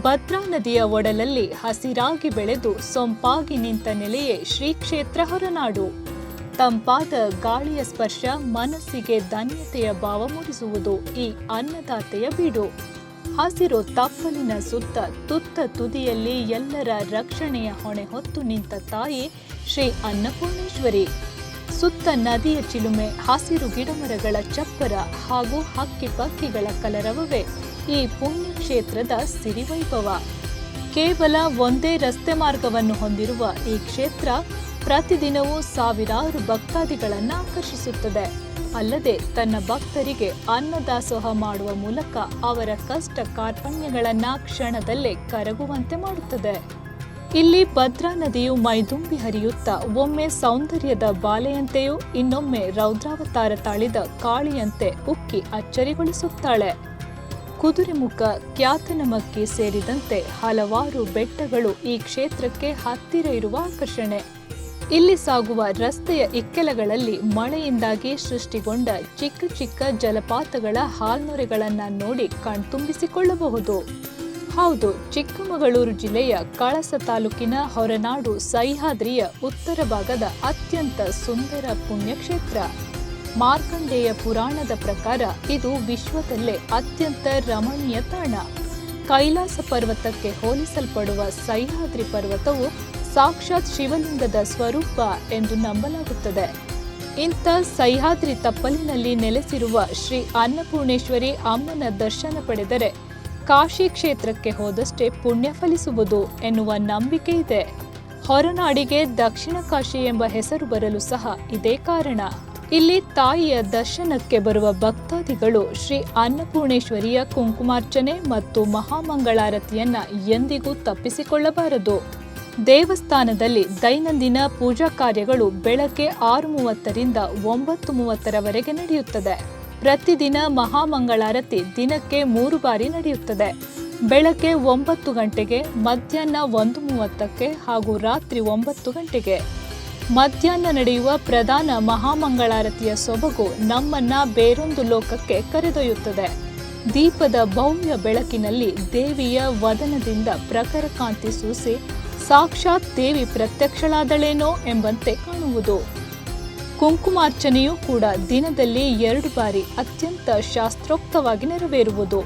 ಭದ್ರಾ ನದಿಯ ಒಡಲಲ್ಲಿ ಹಸಿರಾಗಿ ಬೆಳೆದು ಸೊಂಪಾಗಿ ನಿಂತ ನೆಲೆಯೇ ಶ್ರೀ ಕ್ಷೇತ್ರ ಹೊರನಾಡು. ತಂಪಾದ ಗಾಳಿಯ ಸ್ಪರ್ಶ ಮನಸ್ಸಿಗೆ ಧನ್ಯತೆಯ ಭಾವ ಮೂಡಿಸುವುದು ಈ ಅನ್ನದಾತೆಯ ಬೀಡು. ಹಸಿರು ತಪ್ಪಲಿನ ಸುತ್ತ ತುತ್ತ ತುದಿಯಲ್ಲಿ ಎಲ್ಲರ ರಕ್ಷಣೆಯ ಹೊಣೆ ಹೊತ್ತು ನಿಂತ ತಾಯಿ ಶ್ರೀ ಅನ್ನಪೂರ್ಣೇಶ್ವರಿ. ಸುತ್ತ ನದಿಯ ಚಿಲುಮೆ, ಹಸಿರು ಗಿಡಮರಗಳ ಚಪ್ಪರ ಹಾಗೂ ಹಕ್ಕಿ ಪಕ್ಕಿಗಳ ಕಲರವವೇ ಈ ಪುಣ್ಯಕ್ಷೇತ್ರದ ಸಿರಿವೈಭವ. ಕೇವಲ ಒಂದೇ ರಸ್ತೆ ಮಾರ್ಗವನ್ನು ಹೊಂದಿರುವ ಈ ಕ್ಷೇತ್ರ ಪ್ರತಿದಿನವೂ ಸಾವಿರಾರು ಭಕ್ತಾದಿಗಳನ್ನು ಆಕರ್ಷಿಸುತ್ತದೆ. ಅಲ್ಲದೆ ತನ್ನ ಭಕ್ತರಿಗೆ ಅನ್ನದಾಸೋಹ ಮಾಡುವ ಮೂಲಕ ಅವರ ಕಷ್ಟ ಕಾರ್ಪಣ್ಯಗಳನ್ನು ಕ್ಷಣದಲ್ಲೇ ಕರಗುವಂತೆ ಮಾಡುತ್ತದೆ. ಇಲ್ಲಿ ಭದ್ರಾ ನದಿಯು ಮೈದುಂಬಿ ಹರಿಯುತ್ತಾ ಒಮ್ಮೆ ಸೌಂದರ್ಯದ ಬಾಲೆಯಂತೆಯೂ ಇನ್ನೊಮ್ಮೆ ರೌದ್ರಾವತಾರ ತಾಳಿದ ಕಾಳಿಯಂತೆ ಉಕ್ಕಿ ಅಚ್ಚರಿಗೊಳಿಸುತ್ತಾಳೆ. ಕುದುರೆಮುಖ, ಕ್ಯಾತನಮಕ್ಕಿ ಸೇರಿದಂತೆ ಹಲವಾರು ಬೆಟ್ಟಗಳು ಈ ಕ್ಷೇತ್ರಕ್ಕೆ ಹತ್ತಿರ ಇರುವ ಆಕರ್ಷಣೆ. ಇಲ್ಲಿ ಸಾಗುವ ರಸ್ತೆಯ ಇಕ್ಕೆಲಗಳಲ್ಲಿ ಮಳೆಯಿಂದಾಗಿ ಸೃಷ್ಟಿಗೊಂಡ ಚಿಕ್ಕ ಚಿಕ್ಕ ಜಲಪಾತಗಳ ಹಾಲ್ನೊರೆಗಳನ್ನು ನೋಡಿ ಕಣ್ತುಂಬಿಸಿಕೊಳ್ಳಬಹುದು. ಹೌದು, ಚಿಕ್ಕಮಗಳೂರು ಜಿಲ್ಲೆಯ ಕಳಸ ತಾಲೂಕಿನ ಹೊರನಾಡು ಸಹ್ಯಾದ್ರಿಯ ಉತ್ತರ ಭಾಗದ ಅತ್ಯಂತ ಸುಂದರ ಪುಣ್ಯಕ್ಷೇತ್ರ. ಮಾರ್ಕಂಡೇಯ ಪುರಾಣದ ಪ್ರಕಾರ ಇದು ವಿಶ್ವದಲ್ಲೇ ಅತ್ಯಂತ ರಮಣೀಯ ತಾಣ. ಕೈಲಾಸ ಪರ್ವತಕ್ಕೆ ಹೋಲಿಸಲ್ಪಡುವ ಸಹ್ಯಾದ್ರಿ ಪರ್ವತವು ಸಾಕ್ಷಾತ್ ಶಿವಲಿಂಗದ ಸ್ವರೂಪ ಎಂದು ನಂಬಲಾಗುತ್ತದೆ. ಇಂಥ ಸಹ್ಯಾದ್ರಿ ತಪ್ಪಲಿನಲ್ಲಿ ನೆಲೆಸಿರುವ ಶ್ರೀ ಅನ್ನಪೂರ್ಣೇಶ್ವರಿ ಅಮ್ಮನ ದರ್ಶನ ಪಡೆದರೆ ಕಾಶಿ ಕ್ಷೇತ್ರಕ್ಕೆ ಹೋದಷ್ಟೇ ಪುಣ್ಯ ಫಲಿಸುವುದು ಎನ್ನುವ ನಂಬಿಕೆ ಇದೆ. ಹೊರನಾಡಿಗೆ ದಕ್ಷಿಣ ಕಾಶಿ ಎಂಬ ಹೆಸರು ಬರಲು ಸಹ ಇದೇ ಕಾರಣ. ಇಲ್ಲಿ ತಾಯಿಯ ದರ್ಶನಕ್ಕೆ ಬರುವ ಭಕ್ತಾದಿಗಳು ಶ್ರೀ ಅನ್ನಪೂರ್ಣೇಶ್ವರಿಯ ಕುಂಕುಮಾರ್ಚನೆ ಮತ್ತು ಮಹಾಮಂಗಳಾರತಿಯನ್ನ ಎಂದಿಗೂ ತಪ್ಪಿಸಿಕೊಳ್ಳಬಾರದು. ದೇವಸ್ಥಾನದಲ್ಲಿ ದೈನಂದಿನ ಪೂಜಾ ಕಾರ್ಯಗಳು ಬೆಳಗ್ಗೆ 6:30ರಿಂದ 9:30ರವರೆಗೆ ನಡೆಯುತ್ತದೆ. ಪ್ರತಿದಿನ ಮಹಾಮಂಗಳಾರತಿ ದಿನಕ್ಕೆ 3 ಬಾರಿ ನಡೆಯುತ್ತದೆ. ಬೆಳಗ್ಗೆ 9 ಗಂಟೆಗೆ, ಮಧ್ಯಾಹ್ನ 1:30ಕ್ಕೆ ಹಾಗೂ ರಾತ್ರಿ 9 ಗಂಟೆಗೆ. ಮಧ್ಯಾಹ್ನ ನಡೆಯುವ ಪ್ರಧಾನ ಮಹಾಮಂಗಳಾರತಿಯ ಸೊಬಗು ನಮ್ಮನ್ನ ಬೇರೊಂದು ಲೋಕಕ್ಕೆ ಕರೆದೊಯ್ಯುತ್ತದೆ. ದೀಪದ ಭವ್ಯ ಬೆಳಕಿನಲ್ಲಿ ದೇವಿಯ ವದನದಿಂದ ಪ್ರಖರ ಕಾಂತಿ ಸೂಸಿ ಸಾಕ್ಷಾತ್ ದೇವಿ ಪ್ರತ್ಯಕ್ಷಳಾದಳೇನೋ ಎಂಬಂತೆ ಕಾಣುವುದು. ಕುಂಕುಮಾರ್ಚನೆಯೂ ಕೂಡ ದಿನದಲ್ಲಿ 2 ಬಾರಿ ಅತ್ಯಂತ ಶಾಸ್ತ್ರೋಕ್ತವಾಗಿ ನೆರವೇರುವುದು.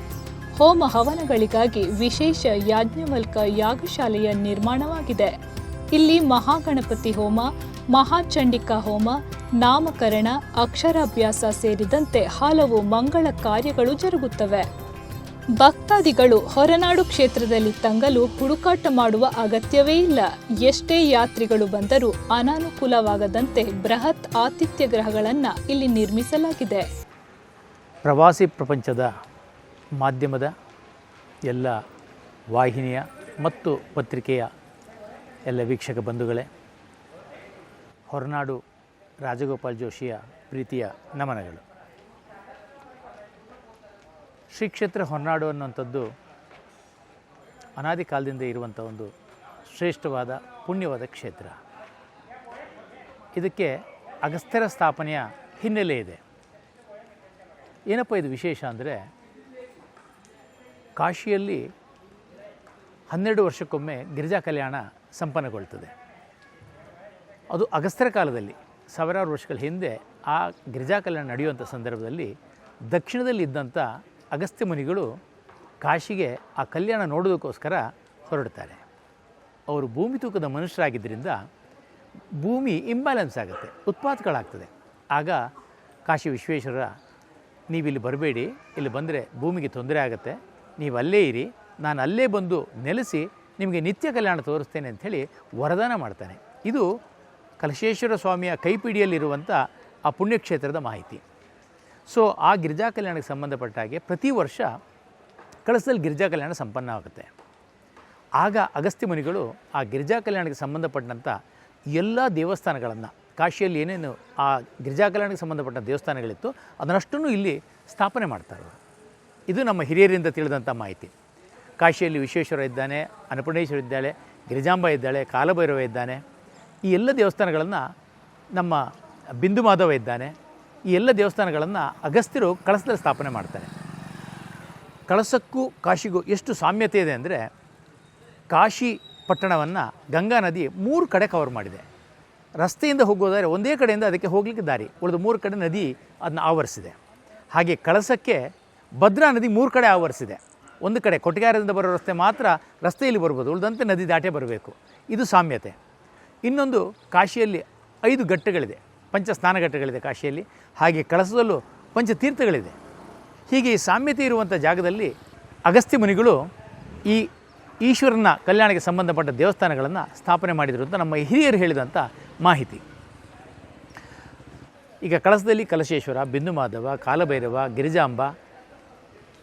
ಹೋಮ ಹವನಗಳಿಗಾಗಿ ವಿಶೇಷ ಯಾಜ್ಞವಲ್ಕ ಯಾಗಶಾಲೆಯ ನಿರ್ಮಾಣವಾಗಿದೆ. ಇಲ್ಲಿ ಮಹಾಗಣಪತಿ ಹೋಮ, ಮಹಾಚಂಡಿಕಾ ಹೋಮ, ನಾಮಕರಣ, ಅಕ್ಷರಾಭ್ಯಾಸ ಸೇರಿದಂತೆ ಹಲವು ಮಂಗಳ ಕಾರ್ಯಗಳು ಜರುಗುತ್ತವೆ. ಭಕ್ತಾದಿಗಳು ಹೊರನಾಡು ಕ್ಷೇತ್ರದಲ್ಲಿ ತಂಗಲು ಹುಡುಕಾಟ ಮಾಡುವ ಅಗತ್ಯವೇ ಇಲ್ಲ. ಎಷ್ಟೇ ಯಾತ್ರಿಗಳು ಬಂದರೂ ಅನಾನುಕೂಲವಾಗದಂತೆ ಬೃಹತ್ ಆತಿಥ್ಯ ಗೃಹಗಳನ್ನು ಇಲ್ಲಿ ನಿರ್ಮಿಸಲಾಗಿದೆ. ಪ್ರವಾಸಿ ಪ್ರಪಂಚದ ಮಾಧ್ಯಮದ ಎಲ್ಲ ವಾಹಿನಿಯ ಮತ್ತು ಪತ್ರಿಕೆಯ ಎಲ್ಲ ವೀಕ್ಷಕ ಬಂಧುಗಳೇ, ಹೊರನಾಡು ರಾಜಗೋಪಾಲ್ ಜೋಶಿಯ ಪ್ರೀತಿಯ ನಮನಗಳು. ಶ್ರೀ ಕ್ಷೇತ್ರ ಹೊರನಾಡು ಅನ್ನುವಂಥದ್ದು ಅನಾದಿ ಕಾಲದಿಂದ ಇರುವಂಥ ಒಂದು ಶ್ರೇಷ್ಠವಾದ ಪುಣ್ಯವಾದ ಕ್ಷೇತ್ರ. ಇದಕ್ಕೆ ಅಗಸ್ತ್ಯರ ಸ್ಥಾಪನೆಯ ಹಿನ್ನೆಲೆ ಇದೆ. ಏನಪ್ಪ ಇದು ವಿಶೇಷ ಅಂದರೆ, ಕಾಶಿಯಲ್ಲಿ 12 ವರ್ಷಕ್ಕೊಮ್ಮೆ ಗಿರಿಜಾ ಕಲ್ಯಾಣ ಸಂಪನ್ನಗೊಳ್ತದೆ. ಅದು ಅಗಸ್ತ್ಯರ ಕಾಲದಲ್ಲಿ ಸಾವಿರಾರು ವರ್ಷಗಳ ಹಿಂದೆ ಆ ಗಿರಿಜಾ ಕಲ್ಯಾಣ ನಡೆಯುವಂಥ ಸಂದರ್ಭದಲ್ಲಿ ದಕ್ಷಿಣದಲ್ಲಿ ಇದ್ದಂಥ ಅಗಸ್ತ್ಯ ಮುನಿಗಳು ಕಾಶಿಗೆ ಆ ಕಲ್ಯಾಣ ನೋಡೋದಕ್ಕೋಸ್ಕರ ಹೊರಡ್ತಾರೆ. ಅವರು ಭೂಮಿ ತೂಕದ ಮನುಷ್ಯರಾಗಿದ್ದರಿಂದ ಭೂಮಿ ಇಂಬ್ಯಾಲೆನ್ಸ್ ಆಗುತ್ತೆ, ಉತ್ಪಾತಗಳಾಗ್ತದೆ. ಆಗ ಕಾಶಿ ವಿಶ್ವೇಶ್ವರ, ನೀವಿಲ್ಲಿ ಬರಬೇಡಿ, ಇಲ್ಲಿ ಬಂದರೆ ಭೂಮಿಗೆ ತೊಂದರೆ ಆಗುತ್ತೆ, ನೀವು ಅಲ್ಲೇ ಇರಿ, ನಾನು ಅಲ್ಲೇ ಬಂದು ನೆಲೆಸಿ ನಿಮಗೆ ನಿತ್ಯ ಕಲ್ಯಾಣ ತೋರಿಸ್ತೇನೆ ಅಂಥೇಳಿ ವರದಾನ ಮಾಡ್ತಾನೆ. ಇದು ಕಲಶೇಶ್ವರ ಸ್ವಾಮಿಯ ಕೈಪಿಡಿಯಲ್ಲಿರುವಂಥ ಆ ಪುಣ್ಯಕ್ಷೇತ್ರದ ಮಾಹಿತಿ. ಸೊ ಆ ಗಿರಿಜಾ ಕಲ್ಯಾಣಕ್ಕೆ ಸಂಬಂಧಪಟ್ಟ ಹಾಗೆ ಪ್ರತಿ ವರ್ಷ ಕಳಸದಲ್ಲಿ ಗಿರಿಜಾ ಕಲ್ಯಾಣ ಸಂಪನ್ನ ಆಗುತ್ತೆ. ಆಗ ಅಗಸ್ತ್ಯ ಮುನಿಗಳು ಆ ಗಿರಿಜಾ ಕಲ್ಯಾಣಕ್ಕೆ ಸಂಬಂಧಪಟ್ಟಂಥ ಎಲ್ಲ ದೇವಸ್ಥಾನಗಳನ್ನು, ಕಾಶಿಯಲ್ಲಿ ಏನೇನು ಆ ಗಿರಿಜಾ ಕಲ್ಯಾಣಕ್ಕೆ ಸಂಬಂಧಪಟ್ಟ ದೇವಸ್ಥಾನಗಳಿತ್ತು ಅದನ್ನಷ್ಟನ್ನು ಇಲ್ಲಿ ಸ್ಥಾಪನೆ ಮಾಡ್ತಾರೆ. ಇದು ನಮ್ಮ ಹಿರಿಯರಿಂದ ತಿಳಿದಂಥ ಮಾಹಿತಿ. ಕಾಶಿಯಲ್ಲಿ ವಿಶ್ವೇಶ್ವರ ಇದ್ದಾನೆ, ಅನ್ನಪೂರ್ಣೇಶ್ವರ ಇದ್ದಾಳೆ, ಗಿರಿಜಾಂಬ ಇದ್ದಾಳೆ, ಕಾಲಭೈರವ ಇದ್ದಾನೆ. ಈ ಎಲ್ಲ ದೇವಸ್ಥಾನಗಳನ್ನು ನಮ್ಮ ಬಿಂದು ಮಾಧವ ಇದ್ದಾನೆ. ಈ ಎಲ್ಲ ದೇವಸ್ಥಾನಗಳನ್ನು ಅಗಸ್ತ್ಯರು ಕಳಸದಲ್ಲಿ ಸ್ಥಾಪನೆ ಮಾಡ್ತಾರೆ. ಕಳಸಕ್ಕೂ ಕಾಶಿಗೂ ಎಷ್ಟು ಸಾಮ್ಯತೆ ಇದೆ ಅಂದರೆ, ಕಾಶಿ ಪಟ್ಟಣವನ್ನು ಗಂಗಾ ನದಿ 3 ಕಡೆ ಕವರ್ ಮಾಡಿದೆ. ರಸ್ತೆಯಿಂದ ಹೋಗೋದಾದರೆ ಒಂದೇ ಕಡೆಯಿಂದ ಅದಕ್ಕೆ ಹೋಗಲಿಕ್ಕೆ ದಾರಿ, ಉಳಿದ 3 ಕಡೆ ನದಿ ಅದನ್ನ ಆವರಿಸಿದೆ. ಹಾಗೆ ಕಳಸಕ್ಕೆ ಭದ್ರಾ ನದಿ 3 ಕಡೆ ಆವರಿಸಿದೆ. ಒಂದು ಕಡೆ ಕೊಟ್ಟಿಗೆಹಾರದಿಂದ ಬರೋ ರಸ್ತೆ ಮಾತ್ರ ರಸ್ತೆಯಲ್ಲಿ ಬರ್ಬೋದು, ಉಳಿದಂತೆ ನದಿ ದಾಟೇ ಬರಬೇಕು. ಇದು ಸಾಮ್ಯತೆ. ಇನ್ನೊಂದು, ಕಾಶಿಯಲ್ಲಿ 5 ಘಟ್ಟಗಳಿದೆ, ಪಂಚ ಸ್ನಾನಘಟ್ಟಗಳಿದೆ ಕಾಶಿಯಲ್ಲಿ. ಹಾಗೆ ಕಳಸದಲ್ಲೂ ಪಂಚತೀರ್ಥಗಳಿದೆ. ಹೀಗೆ ಈ ಸಾಮ್ಯತೆ ಇರುವಂಥ ಜಾಗದಲ್ಲಿ ಅಗಸ್ತ್ಯ ಮುನಿಗಳು ಈ ಈಶ್ವರನ ಕಲ್ಯಾಣಕ್ಕೆ ಸಂಬಂಧಪಟ್ಟ ದೇವಸ್ಥಾನಗಳನ್ನು ಸ್ಥಾಪನೆ ಮಾಡಿದರು ಅಂತ ನಮ್ಮ ಹಿರಿಯರು ಹೇಳಿದಂಥ ಮಾಹಿತಿ. ಈಗ ಕಳಸದಲ್ಲಿ ಕಲಶೇಶ್ವರ, ಬಿಂದು ಮಾಧವ, ಕಾಲಭೈರವ, ಗಿರಿಜಾಂಬ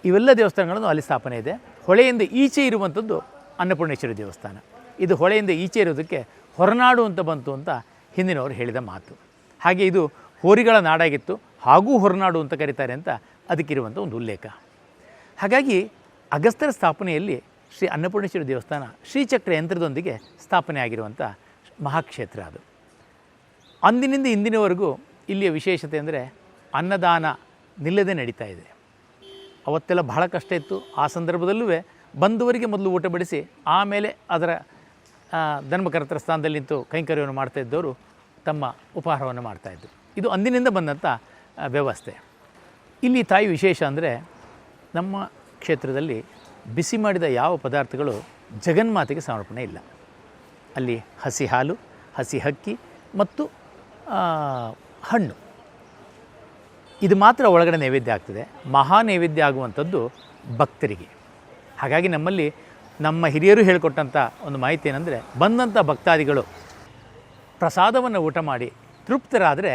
ಇವೆಲ್ಲ ದೇವಸ್ಥಾನಗಳನ್ನು ಅಲ್ಲಿ ಸ್ಥಾಪನೆ ಇದೆ. ಹೊಳೆಯಿಂದ ಈಚೆ ಇರುವಂಥದ್ದು ಅನ್ನಪೂರ್ಣೇಶ್ವರಿ ದೇವಸ್ಥಾನ. ಇದು ಹೊಳೆಯಿಂದ ಈಚೆ ಇರೋದಕ್ಕೆ ಹೊರನಾಡು ಅಂತ ಬಂತು ಅಂತ ಹಿಂದಿನವರು ಹೇಳಿದ ಮಾತು. ಹಾಗೆ ಇದು ಹೋರಿಗಳ ನಾಡಾಗಿತ್ತು, ಹಾಗೂ ಹೊರನಾಡು ಅಂತ ಕರೀತಾರೆ ಅಂತ ಅದಕ್ಕಿರುವಂಥ ಒಂದು ಉಲ್ಲೇಖ. ಹಾಗಾಗಿ ಅಗಸ್ತ್ಯರ ಸ್ಥಾಪನೆಯಲ್ಲಿ ಶ್ರೀ ಅನ್ನಪೂರ್ಣೇಶ್ವರಿ ದೇವಸ್ಥಾನ ಶ್ರೀಚಕ್ರ ಯಂತ್ರದೊಂದಿಗೆ ಸ್ಥಾಪನೆ ಆಗಿರುವಂಥ ಮಹಾಕ್ಷೇತ್ರ ಅದು. ಅಂದಿನಿಂದ ಇಂದಿನವರೆಗೂ ಇಲ್ಲಿಯ ವಿಶೇಷತೆ ಅಂದರೆ ಅನ್ನದಾನ ನಿಲ್ಲದೆ ನಡೀತಾ ಇದೆ. ಅವತ್ತೆಲ್ಲ ಬಹಳ ಕಷ್ಟ ಇತ್ತು. ಆ ಸಂದರ್ಭದಲ್ಲೂ ಬಂದವರಿಗೆ ಮೊದಲು ಊಟ ಬಡಿಸಿ ಆಮೇಲೆ ಅದರ ಧರ್ಮಕರ್ತರ ಸ್ಥಾನದಲ್ಲಿ ನಿಂತು ಕೈಂಕರ್ಯವನ್ನು ಮಾಡ್ತಾಯಿದ್ದವರು ತಮ್ಮ ಉಪಹಾರವನ್ನು ಮಾಡ್ತಾಯಿದ್ರು. ಇದು ಅಂದಿನಿಂದ ಬಂದಂಥ ವ್ಯವಸ್ಥೆ. ಇಲ್ಲಿ ತಾಯಿ ವಿಶೇಷ ಅಂದರೆ, ನಮ್ಮ ಕ್ಷೇತ್ರದಲ್ಲಿ ಬಿಸಿ ಮಾಡಿದ ಯಾವ ಪದಾರ್ಥಗಳು ಜಗನ್ಮಾತೆಗೆ ಸಮರ್ಪಣೆ ಇಲ್ಲ. ಅಲ್ಲಿ ಹಸಿ ಹಾಲು, ಹಸಿ ಹಕ್ಕಿ ಮತ್ತು ಹಣ್ಣು ಇದು ಮಾತ್ರ ಒಳಗಡೆ ನೈವೇದ್ಯ ಆಗ್ತದೆ. ಮಹಾ ನೈವೇದ್ಯ ಆಗುವಂಥದ್ದು ಭಕ್ತರಿಗೆ. ಹಾಗಾಗಿ ನಮ್ಮಲ್ಲಿ ನಮ್ಮ ಹಿರಿಯರು ಹೇಳಿಕೊಟ್ಟಂಥ ಒಂದು ಮಾಹಿತಿ ಏನಂದರೆ, ಬಂದಂಥ ಭಕ್ತಾದಿಗಳು ಪ್ರಸಾದವನ್ನು ಊಟ ಮಾಡಿ ತೃಪ್ತರಾದರೆ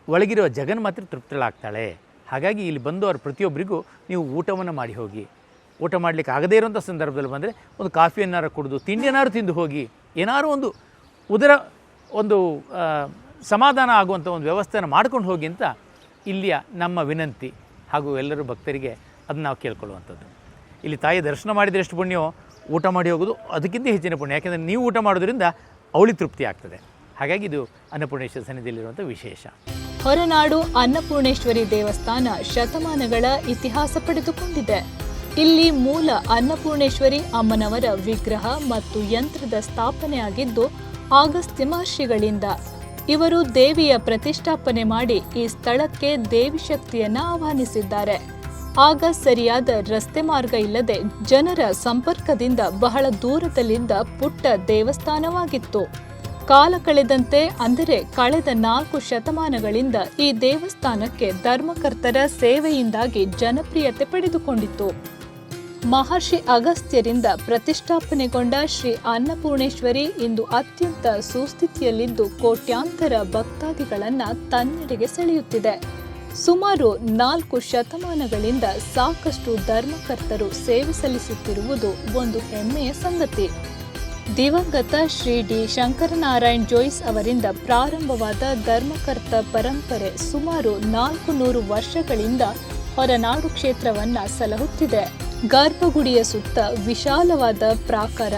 ಒಳಗಿರುವ ಜಗನ್ಮಾತೆ ತೃಪ್ತಳಾಗ್ತಾಳೆ. ಹಾಗಾಗಿ ಇಲ್ಲಿ ಬಂದವರು ಪ್ರತಿಯೊಬ್ಬರಿಗೂ ನೀವು ಊಟವನ್ನು ಮಾಡಿ ಹೋಗಿ. ಊಟ ಮಾಡಲಿಕ್ಕೆ ಆಗದೇ ಇರೋಂಥ ಸಂದರ್ಭದಲ್ಲಿ ಬಂದರೆ ಒಂದು ಕಾಫಿಯನ್ನಾರು ಕುಡಿದು, ತಿಂಡಿಯನ್ನಾರು ತಿಂದು ಹೋಗಿ, ಏನಾರು ಒಂದು ಉದರ ಒಂದು ಸಮಾಧಾನ ಆಗುವಂಥ ಒಂದು ವ್ಯವಸ್ಥೆಯನ್ನು ಮಾಡ್ಕೊಂಡು ಹೋಗಿ ಅಂತ ಇಲ್ಲಿಯ ನಮ್ಮ ವಿನಂತಿ. ಹಾಗೂ ಎಲ್ಲರೂ ಭಕ್ತರಿಗೆ ಅದನ್ನು ನಾವು ಕೇಳ್ಕೊಳ್ಳುವಂಥದ್ದು. ಇಲ್ಲಿ ತಾಯಿ ದರ್ಶನ ಮಾಡಿದರೆ ಎಷ್ಟು ಪುಣ್ಯವೋ, ಊಟ ಮಾಡಿ ಹೋಗೋದು ಅದಕ್ಕಿಂತ ಹೆಚ್ಚಿನ ಪುಣ್ಯ. ಯಾಕೆಂದರೆ ನೀವು ಊಟ ಮಾಡೋದ್ರಿಂದ ಅವಳಿ ತೃಪ್ತಿ ಆಗ್ತದೆ. ಹಾಗಾಗಿ ಇದು ಅನ್ನಪೂರ್ಣೇಶ್ವರಿ ಸನ್ನಿಧಿಯಲ್ಲಿರುವಂಥ ವಿಶೇಷ. ಹೊರನಾಡು ಅನ್ನಪೂರ್ಣೇಶ್ವರಿ ದೇವಸ್ಥಾನ ಶತಮಾನಗಳ ಇತಿಹಾಸ ಪಡೆದುಕೊಂಡಿದೆ. ಇಲ್ಲಿ ಮೂಲ ಅನ್ನಪೂರ್ಣೇಶ್ವರಿ ಅಮ್ಮನವರ ವಿಗ್ರಹ ಮತ್ತು ಯಂತ್ರದ ಸ್ಥಾಪನೆಯಾಗಿದ್ದು ಅಗಸ್ತ್ಯ ಮಹರ್ಷಿಗಳಿಂದ. ಇವರು ದೇವಿಯ ಪ್ರತಿಷ್ಠಾಪನೆ ಮಾಡಿ ಈ ಸ್ಥಳಕ್ಕೆ ದೇವಿ ಶಕ್ತಿಯನ್ನ ಆಹ್ವಾನಿಸಿದ್ದಾರೆ. ಆಗ ಸರಿಯಾದ ರಸ್ತೆ ಮಾರ್ಗ ಇಲ್ಲದೆ ಜನರ ಸಂಪರ್ಕದಿಂದ ಬಹಳ ದೂರದಲ್ಲಿದ್ದ ಪುಟ್ಟ ದೇವಸ್ಥಾನವಾಗಿತ್ತು. ಕಾಲ ಕಳೆದಂತೆ, ಅಂದರೆ ಕಳೆದ 4 ಶತಮಾನಗಳಿಂದ ಈ ದೇವಸ್ಥಾನಕ್ಕೆ ಧರ್ಮಕರ್ತರ ಸೇವೆಯಿಂದಾಗಿ ಜನಪ್ರಿಯತೆ ಪಡೆದುಕೊಂಡಿತ್ತು. ಮಹರ್ಷಿ ಅಗಸ್ತ್ಯರಿಂದ ಪ್ರತಿಷ್ಠಾಪನೆಗೊಂಡ ಶ್ರೀ ಅನ್ನಪೂರ್ಣೇಶ್ವರಿ ಇಂದು ಅತ್ಯಂತ ಸುಸ್ಥಿತಿಯಲ್ಲಿದ್ದು ಕೋಟ್ಯಾಂತರ ಭಕ್ತಾದಿಗಳನ್ನ ತನ್ನೆಡೆಗೆ ಸೆಳೆಯುತ್ತಿದೆ. ಸುಮಾರು 4 ಶತಮಾನಗಳಿಂದ ಸಾಕಷ್ಟು ಧರ್ಮಕರ್ತರು ಸೇವೆ ಸಲ್ಲಿಸುತ್ತಿರುವುದು ಒಂದು ಹೆಮ್ಮೆಯ ಸಂಗತಿ. ದಿವಂಗತ ಶ್ರೀ ಡಿ ಶಂಕರನಾರಾಯಣ್ ಜೋಯಿಸ್ ಅವರಿಂದ ಪ್ರಾರಂಭವಾದ ಧರ್ಮಕರ್ತ ಪರಂಪರೆ ಸುಮಾರು 400 ವರ್ಷಗಳಿಂದ ಹೊರನಾಡು ಕ್ಷೇತ್ರವನ್ನ ಸಲಹುತ್ತಿದೆ. ಗರ್ಭಗುಡಿಯ ಸುತ್ತ ವಿಶಾಲವಾದ ಪ್ರಾಕಾರ,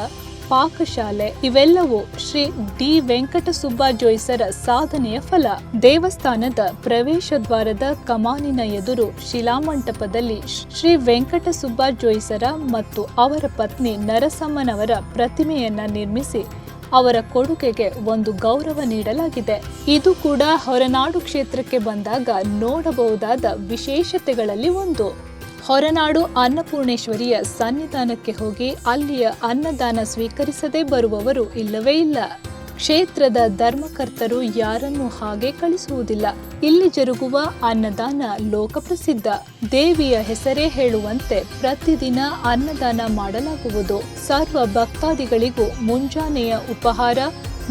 ಪಾಕಶಾಲೆ ಇವೆಲ್ಲವೂ ಶ್ರೀ ಡಿ ವೆಂಕಟಸುಬ್ಬ ಜೋಯಿಸರ ಸಾಧನೆಯ ಫಲ. ದೇವಸ್ಥಾನದ ಪ್ರವೇಶ ದ್ವಾರದ ಕಮಾನಿನ ಎದುರು ಶಿಲಾಮಂಟಪದಲ್ಲಿ ಶ್ರೀ ವೆಂಕಟಸುಬ್ಬ ಜೋಯಿಸರ ಮತ್ತು ಅವರ ಪತ್ನಿ ನರಸಮ್ಮನವರ ಪ್ರತಿಮೆಯನ್ನ ನಿರ್ಮಿಸಿ ಅವರ ಕೊಡುಗೆಗೆ ಒಂದು ಗೌರವ ನೀಡಲಾಗಿದೆ. ಇದು ಕೂಡ ಹೊರನಾಡು ಕ್ಷೇತ್ರಕ್ಕೆ ಬಂದಾಗ ನೋಡಬಹುದಾದ ವಿಶೇಷತೆಗಳಲ್ಲಿ ಒಂದು. ಹೊರನಾಡು ಅನ್ನಪೂರ್ಣೇಶ್ವರಿಯ ಸನ್ನಿಧಾನಕ್ಕೆ ಹೋಗಿ ಅಲ್ಲಿಯ ಅನ್ನದಾನ ಸ್ವೀಕರಿಸದೇ ಬರುವವರು ಇಲ್ಲವೇ ಇಲ್ಲ. ಕ್ಷೇತ್ರದ ಧರ್ಮಕರ್ತರು ಯಾರನ್ನೂ ಹಾಗೆ ಕಳಿಸುವುದಿಲ್ಲ. ಇಲ್ಲಿ ಜರುಗುವ ಅನ್ನದಾನ ಲೋಕಪ್ರಸಿದ್ಧ. ದೇವಿಯ ಹೆಸರೇ ಹೇಳುವಂತೆ ಪ್ರತಿದಿನ ಅನ್ನದಾನ ಮಾಡಲಾಗುವುದು. ಸರ್ವ ಭಕ್ತಾದಿಗಳಿಗೂ ಮುಂಜಾನೆಯ ಉಪಹಾರ,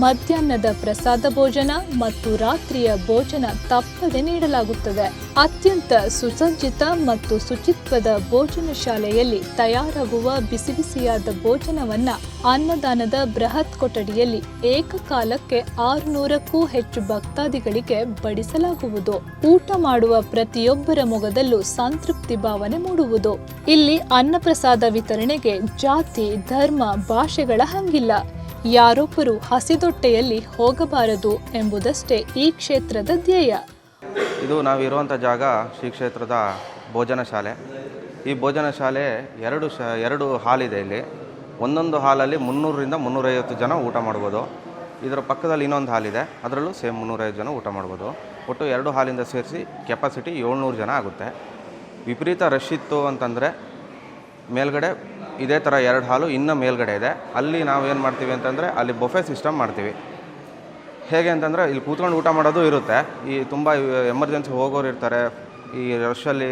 ಮಧ್ಯಾಹ್ನದ ಪ್ರಸಾದ ಭೋಜನ ಮತ್ತು ರಾತ್ರಿಯ ಭೋಜನ ತಪ್ಪದೆ ನೀಡಲಾಗುತ್ತದೆ. ಅತ್ಯಂತ ಸುಸಜ್ಜಿತ ಮತ್ತು ಶುಚಿತ್ವದ ಭೋಜನ ಶಾಲೆಯಲ್ಲಿ ತಯಾರಾಗುವ ಬಿಸಿ ಬಿಸಿಯಾದ ಭೋಜನವನ್ನ ಅನ್ನದಾನದ ಬೃಹತ್ ಕೊಠಡಿಯಲ್ಲಿ ಏಕಕಾಲಕ್ಕೆ 600ಕ್ಕೂ ಹೆಚ್ಚು ಭಕ್ತಾದಿಗಳಿಗೆ ಬಡಿಸಲಾಗುವುದು. ಊಟ ಮಾಡುವ ಪ್ರತಿಯೊಬ್ಬರ ಮೊಗದಲ್ಲೂ ಸಂತೃಪ್ತಿ ಭಾವನೆ ಮೂಡುವುದು. ಇಲ್ಲಿ ಅನ್ನಪ್ರಸಾದ ವಿತರಣೆಗೆ ಜಾತಿ, ಧರ್ಮ, ಭಾಷೆಗಳ ಹಂಗಿಲ್ಲ. ಯಾರೊಬ್ಬರು ಹಸಿದೊಟ್ಟೆಯಲ್ಲಿ ಹೋಗಬಾರದು ಎಂಬುದಷ್ಟೇ ಈ ಕ್ಷೇತ್ರದ ಧ್ಯೇಯ. ಇದು ನಾವಿರುವಂಥ ಜಾಗ ಶ್ರೀ ಕ್ಷೇತ್ರದ ಭೋಜನ ಶಾಲೆ. ಈ ಭೋಜನ ಶಾಲೆ ಎರಡು ಹಾಲಿದೆ ಇಲ್ಲಿ. ಒಂದೊಂದು ಹಾಲಲ್ಲಿ 300ರಿಂದ 350 ಜನ ಊಟ ಮಾಡ್ಬೋದು. ಇದರ ಪಕ್ಕದಲ್ಲಿ ಇನ್ನೊಂದು ಹಾಲಿದೆ, ಅದರಲ್ಲೂ ಸೇಮ್ 350 ಜನ ಊಟ ಮಾಡ್ಬೋದು. ಒಟ್ಟು 2 ಹಾಲಿಂದ ಸೇರಿಸಿ ಕೆಪಾಸಿಟಿ 700 ಜನ ಆಗುತ್ತೆ. ವಿಪರೀತ ರಶ್ ಇತ್ತು ಅಂತಂದರೆ ಮೇಲ್ಗಡೆ ಇದೇ ಥರ 2 ಹಾಲು ಇನ್ನೂ ಮೇಲ್ಗಡೆ ಇದೆ. ಅಲ್ಲಿ ನಾವೇನು ಮಾಡ್ತೀವಿ ಅಂತಂದರೆ ಅಲ್ಲಿ ಬೊಫೆ ಸಿಸ್ಟಮ್ ಮಾಡ್ತೀವಿ. ಹೇಗೆ ಅಂತಂದರೆ ಇಲ್ಲಿ ಕೂತ್ಕೊಂಡು ಊಟ ಮಾಡೋದು ಇರುತ್ತೆ. ಈ ತುಂಬ ಎಮರ್ಜೆನ್ಸಿ ಹೋಗೋರು ಇರ್ತಾರೆ, ಈ ರಶಲ್ಲಿ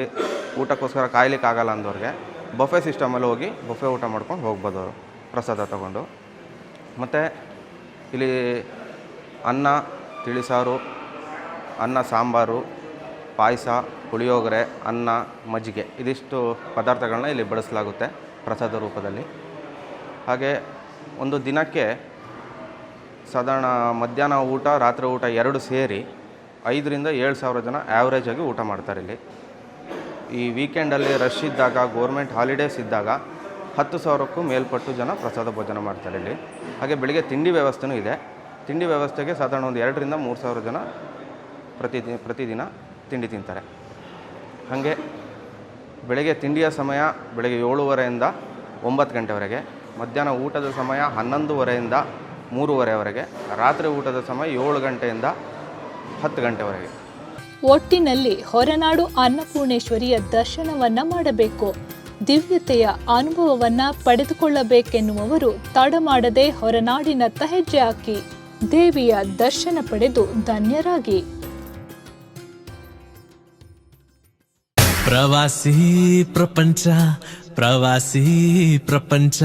ಊಟಕ್ಕೋಸ್ಕರ ಕಾಯ್ಲಿಕ್ಕಾಗಲ್ಲ ಅಂದವ್ರಿಗೆ ಬೊಫೆ ಸಿಸ್ಟಮಲ್ಲಿ ಹೋಗಿ ಬೊಫೆ ಊಟ ಮಾಡ್ಕೊಂಡು ಹೋಗ್ಬೋದು ಅವರು ಪ್ರಸಾದ ತೊಗೊಂಡು. ಮತ್ತು ಇಲ್ಲಿ ಅನ್ನ, ತಿಳಿಸಾರು, ಅನ್ನ ಸಾಂಬಾರು, ಪಾಯಸ, ಪುಳಿಯೋಗರೆ, ಅನ್ನ, ಮಜ್ಜಿಗೆ ಇದಿಷ್ಟು ಪದಾರ್ಥಗಳನ್ನ ಇಲ್ಲಿ ಬಳಸಲಾಗುತ್ತೆ ಪ್ರಸಾದ ರೂಪದಲ್ಲಿ. ಹಾಗೆ ಒಂದು ದಿನಕ್ಕೆ ಸಾಧಾರಣ ಮಧ್ಯಾಹ್ನ ಊಟ, ರಾತ್ರಿ ಊಟ 2 ಸೇರಿ 5,000ರಿಂದ 7,000 ಜನ ಆ್ಯಾವ್ರೇಜಾಗಿ ಊಟ ಮಾಡ್ತಾರೆ ಇಲ್ಲಿ. ಈ ವೀಕೆಂಡಲ್ಲಿ ರಶ್ ಇದ್ದಾಗ, ಗೋರ್ಮೆಂಟ್ ಹಾಲಿಡೇಸ್ ಇದ್ದಾಗ 10,000ಕ್ಕೂ ಮೇಲ್ಪಟ್ಟು ಜನ ಪ್ರಸಾದ ಭೋಜನ ಮಾಡ್ತಾರೆ ಇಲ್ಲಿ. ಹಾಗೆ ಬೆಳಿಗ್ಗೆ ತಿಂಡಿ ವ್ಯವಸ್ಥೆನೂ ಇದೆ. ತಿಂಡಿ ವ್ಯವಸ್ಥೆಗೆ ಸಾಧಾರಣ ಒಂದು 2,000ರಿಂದ 3,000 ಜನ ಪ್ರತಿದಿನ ತಿಂಡಿ ತಿಂತಾರೆ. ಹಾಗೆ ಬೆಳಗ್ಗೆ ತಿಂಡಿಯ ಸಮಯ ಬೆಳಗ್ಗೆ 7:30ಯಿಂದ 9 ಗಂಟೆವರೆಗೆ, ಮಧ್ಯಾಹ್ನ ಊಟದ ಸಮಯ 11:30ಯಿಂದ 3:30ವರೆಗೆ, ರಾತ್ರಿ ಊಟದ ಸಮಯ 7 ಗಂಟೆಯಿಂದ 10 ಗಂಟೆವರೆಗೆ. ಒಟ್ಟಿನಲ್ಲಿ ಹೊರನಾಡು ಅನ್ನಪೂರ್ಣೇಶ್ವರಿಯ ದರ್ಶನವನ್ನ ಮಾಡಬೇಕು, ದಿವ್ಯತೆಯ ಅನುಭವವನ್ನ ಪಡೆದುಕೊಳ್ಳಬೇಕೆನ್ನುವವರು ತಡ ಮಾಡದೆ ಹೊರನಾಡಿನತ್ತ ಹೆಜ್ಜೆ ಹಾಕಿ ದೇವಿಯ ದರ್ಶನ ಪಡೆದು ಧನ್ಯರಾಗಿ. ಪ್ರವಾಸಿ ಪ್ರಪಂಚ, ಪ್ರವಾಸಿ ಪ್ರಪಂಚ,